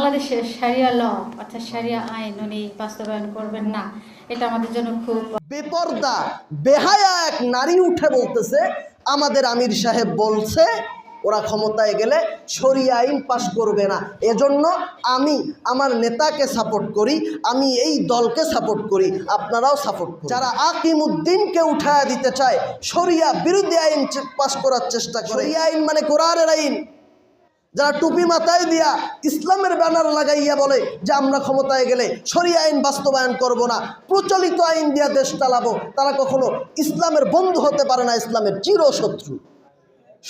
বাংলাদেশের শারিয়া ল অর্থাৎ শারিয়া আইন উনি বাস্তবায়ন করবেন না, এটা আমাদের জন্য খুব বেপর্দা বেহায়া এক নারী উঠে বলতেছে আমাদের আমির সাহেব বলছে ওরা ক্ষমতায় গেলে শরিয়া আইন পাশ করবে না, এজন্য আমি আমার নেতাকে সাপোর্ট করি, আমি এই দলকে সাপোর্ট করি, আপনারাও সাপোর্ট করুন। যারা আকিমউদ্দিনকে উঠায় দিতে চায়, শরিয়া বিরোধী আইন পাশ করার চেষ্টা করে, শরিয়া আইন মানে কোরআনের আইন, যারা টুপি মাথায় দিয়া ইসলামের ব্যানার লাগাইয়া বলে যে আমরা ক্ষমতায় গেলে শরিয়া আইন বাস্তবায়ন করব না, প্রচলিত আইন দিয়া দেশ চালাবো, তারা কখনো ইসলামের বন্ধু হতে পারে না, ইসলামের চিরশত্রু।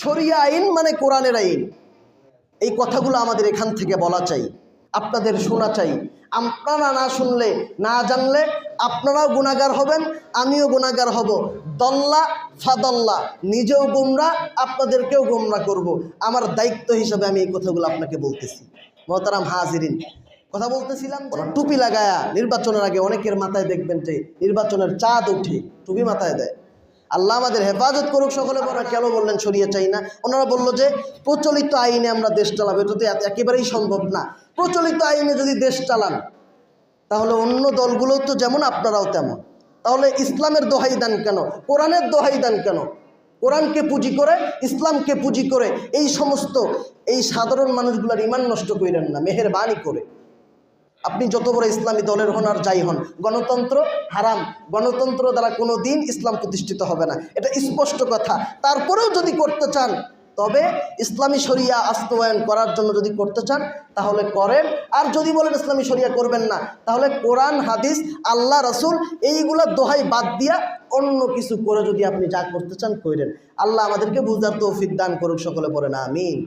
শরিয়া আইন মানে কোরআনের আইন। এই কথাগুলো আমাদের এখান থেকে বলা চাই, আপনাদের শোনা চাই। আপনারা না শুনলে, না জানলে আপনারাও গুনাহগার হবেন, আমিও গুনাহগার হব। দল্লা ফাদল্লা, নিজেও গোমরা, আপনাদেরকেও গোমরা করব। আমার দায়িত্ব হিসাবে আমি এই কথাগুলো আপনাকে বলতেছি। মোহতারাম হাজিরিন, কথা বলতেছিলাম টুপি লাগায়া নির্বাচনের আগে অনেকের মাথায় দেখবেন যে নির্বাচনের চাঁদ উঠে টুপি মাথায় দেয়। আল্লাহ আমাদের হেফাজত করুক সকলে। বড় কেন বললেন শরিয়া চাই না? ওনারা বললো যে প্রচলিত আইনে আমরা দেশ চালাবো, এটা তো একেবারেই সম্ভব না। প্রচলিত আইনে যদি দেশ চালান তাহলে অন্য দলগুলোও তো যেমন আপনারাও তেমন, তাহলে ইসলামের দোহাই দেন কেন? কোরআনের দোহাই দেন কেন? কোরআনকে পুঁজি করে, ইসলামকে পুঁজি করে এই সমস্ত এই সাধারণ মানুষগুলোর ঈমান নষ্ট করেন না মেহেরবানি করে। আপনি যত বড় ইসলামী দলের হন আর যাই হন, গণতন্ত্র হারাম। গণতন্ত্র দ্বারা কোনো দিন ইসলাম প্রতিষ্ঠিত হবে না, এটা স্পষ্ট কথা। তারপরেও যদি করতে চান, তবে ইসলামী শরিয়া বাস্তবায়ন করার জন্য যদি করতে চান তাহলে করেন। আর যদি বলেন ইসলামী শরিয়া করবেন না, তাহলে কোরআন হাদিস আল্লাহ রাসূল এইগুলা দোহাই বাদ দিয়া অন্য কিছু করে যদি আপনি যা করতে চান করেন। আল্লাহ আমাদেরকে বুঝার তৌফিক দান করুক, সকলে পড়েন আমিন।